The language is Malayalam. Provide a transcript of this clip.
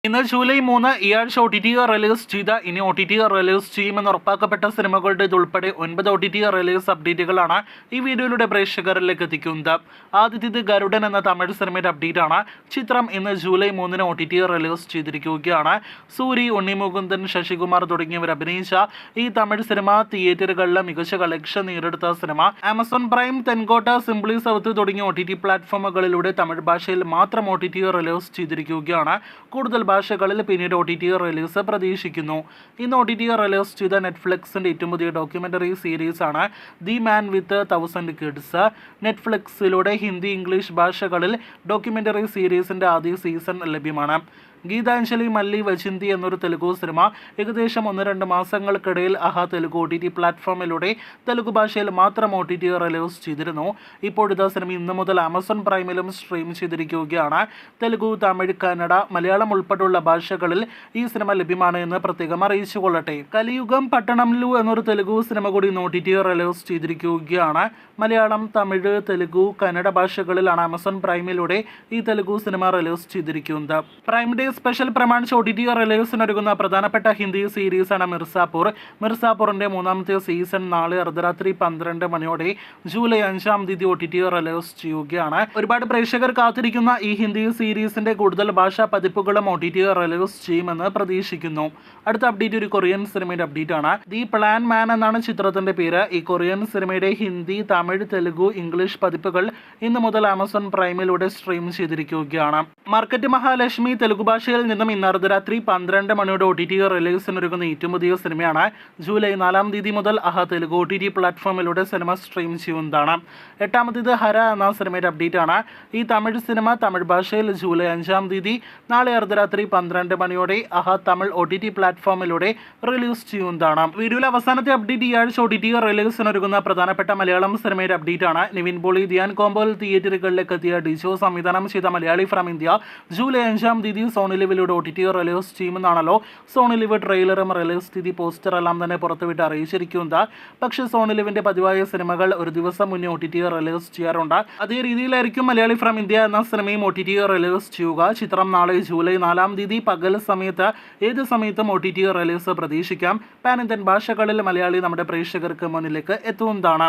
ഇന്ന് ജൂലൈ 3 ഈ ആഴ്ച OTT റിലീസ് ചെയ്ത ഇനി OTT റിലീസ് ചെയ്യുമെന്ന് ഉറപ്പാക്കപ്പെട്ട സിനിമകളുടെ ഉൾപ്പെടെ 9 OTT റിലീസ് അപ്ഡേറ്റുകളാണ് ഈ വീഡിയോയിലൂടെ പ്രേക്ഷകരിലേക്ക് എത്തിക്കുന്നത്. ആദ്യത്തേത് ഗരുഡൻ എന്ന തമിഴ് സിനിമയുടെ അപ്ഡേറ്റ് ആണ്. ചിത്രം ഇന്ന് ജൂലൈ 3 OTT റിലീസ് ചെയ്തിരിക്കുകയാണ്. സൂരി, ഉണ്ണിമുകുന്ദൻ, ശശികുമാർ തുടങ്ങിയവർ അഭിനയിച്ച ഈ തമിഴ് സിനിമ തിയേറ്ററുകളിലെ മികച്ച കളക്ഷൻ നേടിയെടുത്ത cinema Amazon Prime, Tentkotta, simply south തുടങ്ങിയ OTT പ്ലാറ്റ്ഫോമുകളിലൂടെ തമിഴ് ഭാഷയിൽ മാത്രം OTT റിലീസ് ചെയ്തിരിക്കുകയാണ്. കൂടുതൽ ഭാഷകളിൽ പിന്നീട് OTT റിലീസ് പ്രതീക്ഷിക്കുന്നു. ഇന്ന് OTT റിലീസ് ചെയ്ത നെറ്റ്ഫ്ലിക്സിന്റെ ഏറ്റവും പുതിയ ഡോക്യുമെന്ററി സീരീസ് ആണ് ദി മാൻ വിത്ത് 1000 കിഡ്സ്. നെറ്റ്ഫ്ലിക്സിലൂടെ ഹിന്ദി, ഇംഗ്ലീഷ് ഭാഷകളിൽ ഡോക്യുമെന്ററി സീരീസിന്റെ ആദ്യ സീസൺ ലഭ്യമാണ്. ഗീതാഞ്ജലി മല്ലി വചിന്തി എന്നൊരു തെലുഗു സിനിമ ഏകദേശം 1-2 മാസങ്ങൾക്കിടയിൽ തെലുഗു OTT പ്ലാറ്റ്ഫോമിലൂടെ തെലുഗു ഭാഷയിൽ മാത്രം OTT റിലീസ് ചെയ്തിരുന്നു. ഇപ്പോഴത്തെ സിനിമ ഇന്ന് മുതൽ ആമസോൺ പ്രൈമിലും സ്ട്രീം ചെയ്തിരിക്കുകയാണ്. തെലുഗു, തമിഴ്, കന്നഡ, മലയാളം ഉൾപ്പെടെയുള്ള ഭാഷകളിൽ ഈ സിനിമ ലഭ്യമാണ് എന്ന് പ്രത്യേകം അറിയിച്ചുകൊള്ളട്ടെ. കലിയുഗം പട്ടണംലു എന്നൊരു തെലുഗു സിനിമ കൂടി OTT റിലീസ് ചെയ്തിരിക്കുകയാണ്. മലയാളം, തമിഴ്, തെലുഗു, കന്നഡ ഭാഷകളിലാണ് ആമസോൺ പ്രൈമിലൂടെ ഈ തെലുഗു സിനിമ റിലീസ് ചെയ്തിരിക്കുന്നത്. പ്രൈം ഡേ സ്പെഷ്യൽ പ്രമാണിച്ച് OTT റിലീസിനൊരുങ്ങുന്ന പ്രധാനപ്പെട്ട ഹിന്ദി സീരീസാണ് മിർസാപൂർ. മിർസാപൂറിന്റെ 3ാമത്തെ സീസൺ നാളെ അർദ്ധരാത്രി 12 മണിയോടെ ജൂലൈ 5 OTT റിലീസ് ചെയ്യുകയാണ്. ഒരുപാട് പ്രേക്ഷകർ കാത്തിരിക്കുന്ന ഈ ഹിന്ദി സീരീസിന്റെ കൂടുതൽ ഭാഷാ പതിപ്പുകളും OTT റിലീസ് ചെയ്യുമെന്ന് പ്രതീക്ഷിക്കുന്നു. അടുത്ത അപ്ഡേറ്റ് ഒരു കൊറിയൻ സിനിമയുടെ അപ്ഡേറ്റ് ആണ്. ദി പ്ലാൻ മാൻ എന്നാണ് ചിത്രത്തിന്റെ പേര്. ഈ കൊറിയൻ സിനിമയുടെ ഹിന്ദി, തമിഴ്, തെലുഗു, ഇംഗ്ലീഷ് പതിപ്പുകൾ ഇന്ന് മുതൽ ആമസോൺ പ്രൈമിലൂടെ സ്ട്രീം ചെയ്തിരിക്കുകയാണ്. മാർക്കറ്റ് മഹാലക്ഷ്മി തെലുഗു ഭാഷയിൽ നിന്നും ഇന്ന് അർദ്ധരാത്രി 12 മണിയോടെ OTT റിലീസിനൊരുങ്ങുന്ന ഏറ്റവും പുതിയ സിനിമയാണ്. ജൂലൈ 4 മുതൽ തെലുഗു OTT പ്ലാറ്റ്ഫോമിലൂടെ സിനിമ സ്ട്രീം ചെയ്യുന്നതാണ്. 8ാമത്തേത് ഹര എന്ന സിനിമയുടെ അപ്ഡേറ്റ് ആണ്. ഈ തമിഴ് സിനിമ തമിഴ് ഭാഷയിൽ ജൂലൈ 5 നാളെ അർദ്ധരാത്രി 12 മണിയോടെ തമിഴ് OTT പ്ലാറ്റ്ഫോമിലൂടെ റിലീസ് ചെയ്യുന്നതാണ്. വീഡിയോയിലെ അവസാനത്തെ അപ്ഡേറ്റ് ഈ ആഴ്ച OTT റിലീസിനൊരുങ്ങുന്ന പ്രധാനപ്പെട്ട മലയാളം സിനിമയുടെ അപ്ഡേറ്റ് ആണ്. നിവിൻ പോളി, ധ്യാൻ കോമ്പോൽ തിയേറ്ററുകളിലേക്ക് എത്തിയ ഡിജോ സംവിധാനം ചെയ്ത Malayali from India July 5 Sony ലിവിലൂടെ OTT റിലീസ് ചെയ്യുമെന്നാണല്ലോ സോണി ലിവ് ട്രെയിലറും റിലീസ് തീയതി പോസ്റ്റർ എല്ലാം തന്നെ പുറത്തുവിട്ട് അറിയിച്ചിരിക്കുന്നത്. പക്ഷേ സോണി ലിവിന്റെ പതിവായ സിനിമകൾ ഒരു ദിവസം മുന്നേ OTT റിലീസ് ചെയ്യാറുണ്ട്. അതേ രീതിയിലായിരിക്കും മലയാളി ഫ്രം ഇന്ത്യ എന്ന സിനിമയും OTT റിലീസ് ചെയ്യുക. ചിത്രം നാളെ ജൂലൈ 4 പകൽ സമയത്ത് ഏത് സമയത്തും OTT റിലീസ് പ്രതീക്ഷിക്കാം. പാൻ ഇന്ത്യൻ ഭാഷകളിൽ മലയാളി നമ്മുടെ പ്രേക്ഷകർക്ക് മുന്നിലേക്ക് എത്തുന്നതാണ്.